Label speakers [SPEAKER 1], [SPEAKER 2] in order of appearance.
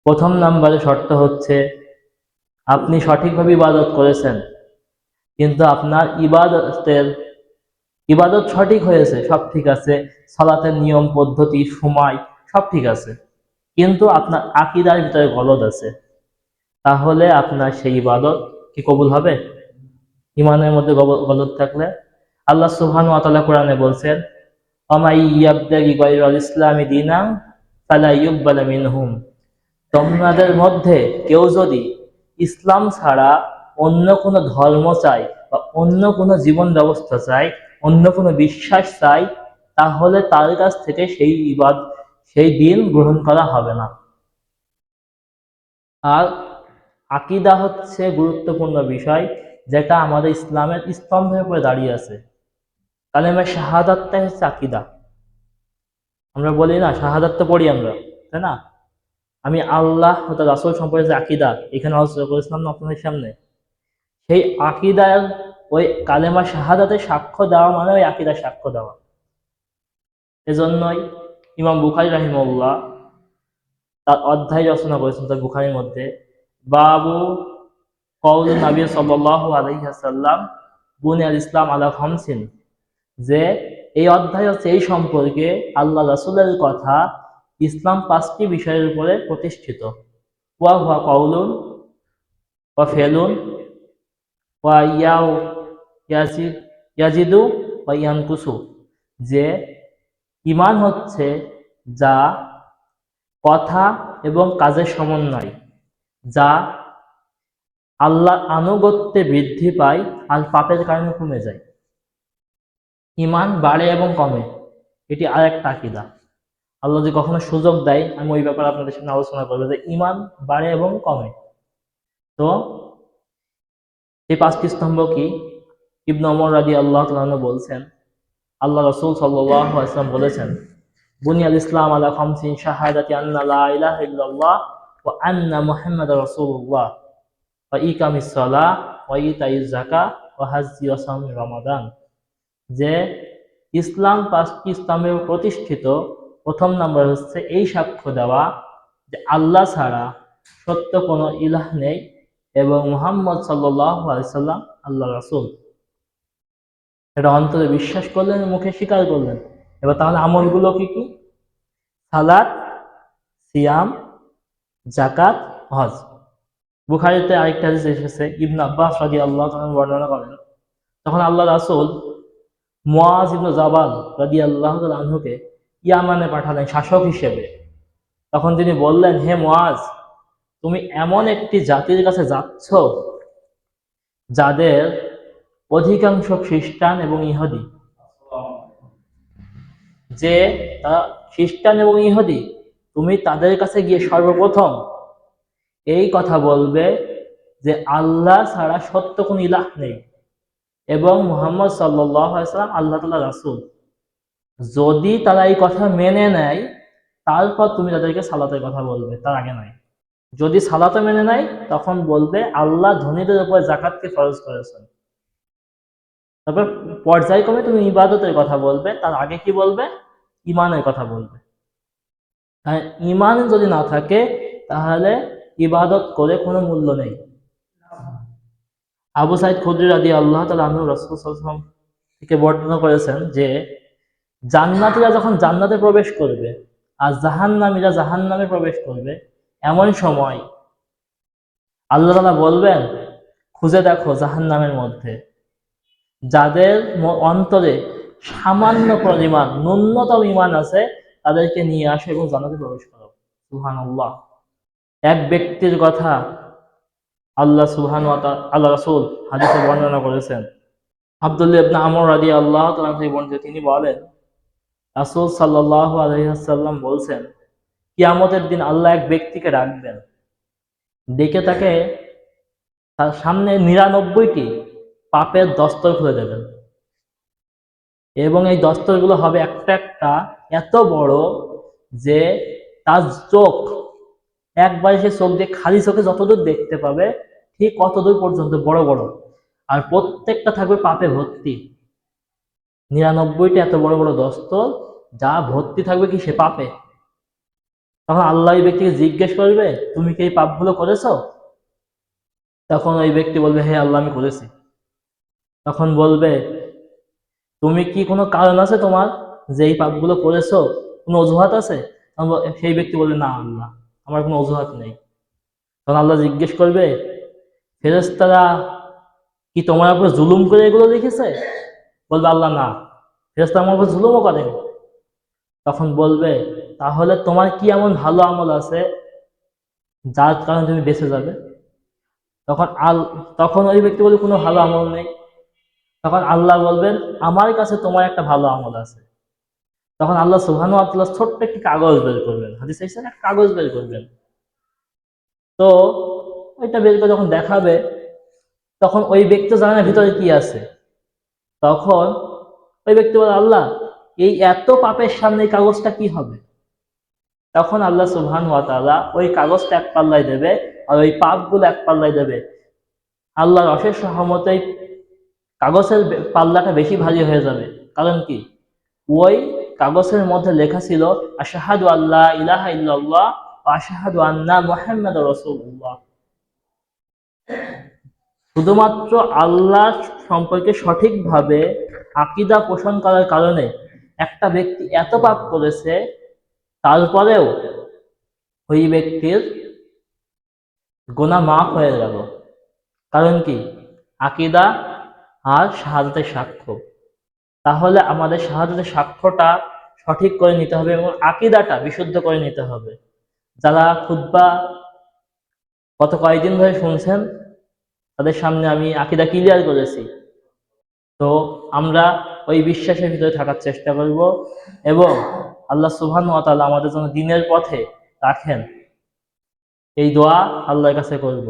[SPEAKER 1] প্রথম নাম্বারে শর্ত হচ্ছে আপনি সঠিকভাবে ইবাদত করেছেন, কিন্তু আপনার ইবাদত সঠিক হয়েছে, সব ঠিক আছে, সালাতের নিয়ম পদ্ধতি সময় সব ঠিক আছে, কিন্তু আপনার আকীদার ভিতরে গলদ আছে, তাহলে আপনার সেই ইবাদত কি কবুল হবে? ইমানের মধ্যে গলদ থাকলে আল্লাহ সুবহানাহু ওয়া তাআলা কোরআনে বলছেন, ওয়ামাই ইয়াবতাগি গায়রাল ইসলামি দীনান ফালা ইউকবালু মিনহুম, তোমাদের মধ্যে কেউ যদি ইসলাম ছাড়া অন্য কোনো ধর্ম চায় বা অন্য কোনো জীবন ব্যবস্থা চায়, অন্য কোনো বিশ্বাস চায়, তাহলে তার কাছ থেকে সেই দিন গ্রহণ করা হবে না। আর আকীদা হচ্ছে গুরুত্বপূর্ণ বিষয়, যেটা আমাদের ইসলামের স্তম্ভের উপরে দাঁড়িয়ে আছে। কালেমা শাহাদাতটাই হচ্ছে আকীদা। আমরা বলি না, শাহাদাত তো পড়ি আমরা, তাই না? আমি আল্লাহ ও তার রাসূল সম্পর্কে যে আকীদা এখানে আলোচনা করেছিলাম না আপনাদের সামনে, সেই আকীদার ওই কালেমা শাহাদাতে সাক্ষ্য দেওয়া মানে ওই আকীদার সাক্ষ্য দেওয়া। এজন্যই ইমাম বুখারী রাহিমাহুল্লাহ তার অধ্যায় রচনা করেছেন তার বুখারীর মধ্যে, বাবু কওলুন নবী সাল্লাল্লাহু আলাইহি ওয়াসাল্লাম বুনিয়াল ইসলাম আলা খামসিন, যে এই অধ্যায় হচ্ছে এই সম্পর্কে আল্লাহ রাসূলের কথা, ইসলাম 5টি বিষয়ের উপরে প্রতিষ্ঠিত। ওয়া হুয়া কওলুন ওয়া ফেলুন ওয়া ইয়াজিদু ওয়া ইয়ানকুসু, যে ঈমান হচ্ছে যা কথা এবং কাজের সমন্বয়, যা আল্লাহর আনুগত্যে বৃদ্ধি পায় আর পাপের কারণে কমে যায়। ঈমান বাড়ে এবং কমে, এটি আরেকটা আকীদা। আল্লাহ যদি কখনো সুযোগ দেয় আমি ওই ব্যাপারে আপনাদের সামনে আলোচনা করবো যে ঈমান বাড়ে এবং কমে। তো এই 5টি স্তম্ভ কি? ইবনে ওমর রাদিয়াল্লাহু তাআলা আনহু বলছেন, আল্লাহ রাসূল সাল্লাল্লাহু আলাইহি ওয়াসাল্লাম বলেছেন, বুনিয়াল ইসলাম আলা খামসিন শাহাদাতি আন্না লা ইলাহা ইল্লাল্লাহ ওয়া আন্না মুহাম্মাদার রাসূলুল্লাহ ওয়া ইকামিস সালাহ ওয়া ইতাইজ যাকাহ ওয়া হাজ্জি ওয়া সাওমি রমাদান, যে ইসলাম 5টি স্তম্ভে প্রতিষ্ঠিত। প্রথম নাম্বার হচ্ছে এই সাক্ষ্য দেওয়া যে আল্লাহ ছাড়া সত্য কোনো ইলাহ নেই এবং মুহাম্মদ সাল্লাল্লাহু আলাইহি সাল্লাম আল্লাহ রাসূল। এটা অন্তরে বিশ্বাস করলেন, মুখে স্বীকার করলেন। এবার তাহলে আমলগুলো কি কি? সালাত, সিয়াম, যাকাত, হজ। বুখারীতে আরেকটা হাদিস এসেছে, ইবনে আব্বাস রাদিয়াল্লাহু তাআলা বর্ণনা করেন, তখন আল্লাহ রাসূল মুআজ ইবনে জাবাল রাদিয়াল্লাহু তাআলা আনহুকে ইয়ামানে পাঠালেন শাসক হিসেবে। তখন তিনি বললেন, হে মুআজ, তুমি এমন একটি জাতির কাছে যাচ্ছ যাদের অধিকাংশ খ্রিস্টান এবং ইহুদি, যে তারা খ্রিস্টান এবং ইহুদি, তুমি তাদের কাছে গিয়ে সর্বপ্রথম এই কথা বলবে যে আল্লাহ ছাড়া সত্য কোনো ইলাহ নেই এবং মুহাম্মদ সাল্লাল্লাহু আলাইহি ওয়াসাল্লাম আল্লাহ তাআলার রাসূল। যদি তারা এই কথা মেনে নেয়, তারপর তুমি তাদেরকে সালাতের কথা বলবে, তার আগে নয়। যদি সালাতে মেনে নেয়, তখন বলবে আল্লাহ ধনীদের উপর যাকাতকে ফরজ করেছেন। তারপর পর্যায়ক্রমে তুমি ইবাদতের কথা বলবে, তার আগে কি বলবে? ঈমানের কথা বলবে। ঈমান যদি না থাকে তাহলে ইবাদত করে কোনো মূল্য নেই। আবু সাঈদ খুদরি রাদিয়াল্লাহু তাআলা আনহু রাসূল সাল্লাল্লাহু আলাইহি ওয়াসাল্লাম থেকে বর্ণনা করেছেন যে জান্নাতীরা যখন জান্নাতে প্রবেশ করবে আর জাহান্নামীরা জাহান্নামে প্রবেশ করবে, এমন সময় আল্লাহ তাআলা বলবেন, খুঁজে দেখো জাহান্নামের মধ্যে যাদের অন্তরে সামান্য পরিমাণ ন্যূনতম ঈমান আছে, তাদেরকে নিয়ে আসো এবং জান্নাতে প্রবেশ করো। সুবহানাল্লাহ। এক ব্যক্তির কথা আল্লাহ সুবহানাহু ওয়া তাআলা, আল্লাহ রাসূল হাদিসে বর্ণনা করেছেন। আব্দুল্লাহ ইবনে আমর রাদিয়াল্লাহু তাআলা থেকে বর্ণিত, তিনি বলেন, রাসূল সাল্লাল্লাহু আলাইহি ওয়াসাল্লাম বলছেন, কিয়ামতের দিন আল্লাহ এক ব্যক্তিকে ডাকবেন, ডেকে তাকে তার সামনে 99টি পাপের দস্তর খুলে দেবেন এবং এই দস্তরগুলো হবে একটা একটা এত বড় যে তার চোখ একবারে সে চোখ দিয়ে খালি চোখে যতদূর দেখতে পাবে ঠিক কতদূর পর্যন্ত বড় বড়, আর প্রত্যেকটা থাকবে পাপে ভর্তি। 99টি এত বড় বড় দস্তর, যা ভর্তি থাকবে কি সে পাপে। তখন আল্লাহ ওই ব্যক্তিকে জিজ্ঞেস করবে, তুমি কি এই পাপগুলো করেছো? তখন ওই ব্যক্তি বলবে, হ্যাঁ আল্লাহ আমি করেছি। তখন বলবে, তুমি কি কোনো কারণ আছে তোমার যে এই পাপগুলো করেছো, কোনো অজুহাত আছে? তখন সেই ব্যক্তি বলবে, না আল্লাহ, আমার কোনো অজুহাত নেই। তখন আল্লাহ জিজ্ঞেস করবে, ফেরেশতারা কি তোমার উপর জুলুম করে এগুলো লিখেছে? বলবে আল্লাহ, না, ফেরেশতারা আমার উপর জুলুমও করেনি। তখন বলবে, তাহলে তোমার কি এমন ভালো আমল আছে যার কারণে তুমি বেঁচে যাবে? তখন তখন ওই ব্যক্তি বলবে, কোনো ভালো আমল নেই। তখন আল্লাহ বলবেন, আমার কাছে তোমার একটা ভালো আমল আছে। তখন আল্লাহ সুবহানাহু ওয়া তাআলা ছোট্ট একটি কাগজ বের করবেন, হাদিস এসেছে একটা কাগজ বের করবেন। তো ওইটা বের করে যখন দেখাবে, তখন ওই ব্যক্তি জানে না ভিতরে কি আছে। তখন ওই ব্যক্তি বলে, আল্লাহ, এই এত পাপের সামনে এই কাগজটা কি হবে? তখন আল্লাহ সুবহানাহু ওয়া তাআলা ওই কাগজটা এক পাল্লায় দেবে, আর ওই পাপগুলো এক পাল্লায় দেবে। আল্লাহর অশেষ রহমতে কাগজের পাল্লাটা বেশি ভারী হয়ে যাবে। কারণ কি, ওই কাগজের মধ্যে লেখা ছিল, আশহাদু আল্লা ইলাহা ইল্লাল্লাহ ওয়া আশহাদু আন্না মুহাম্মাদুর রাসূলুল্লাহ। শুধুমাত্র আল্লাহ সম্পর্কে সঠিকভাবে আকীদা পোষণ করার কারণে একটা ব্যক্তি এত পাপ করেছে, তারপরেও ওই ব্যক্তির গুনাহ মাফ হয়ে গেল। কারণ কি, আকীদা আর শাহাদাতের সাক্ষ্য। তাহলে আমাদের শাহাদাতের সাক্ষ্যটা সঠিক করে নিতে হবে এবং আকীদাটা বিশুদ্ধ করে নিতে হবে। যারা খুতবা গত কয়েকদিন ধরে শুনছেন, তাদের সামনে আমি আকীদা ক্লিয়ার করেছি। তো আমরা ওই বিশ্বাসের ভিতরে থাকার চেষ্টা করব এবং আল্লাহ সুবহানাহু ওয়া তাআলা আমাদের জন্য দ্বীনের পথে রাখেন, এই দোয়া আল্লাহর কাছে করব।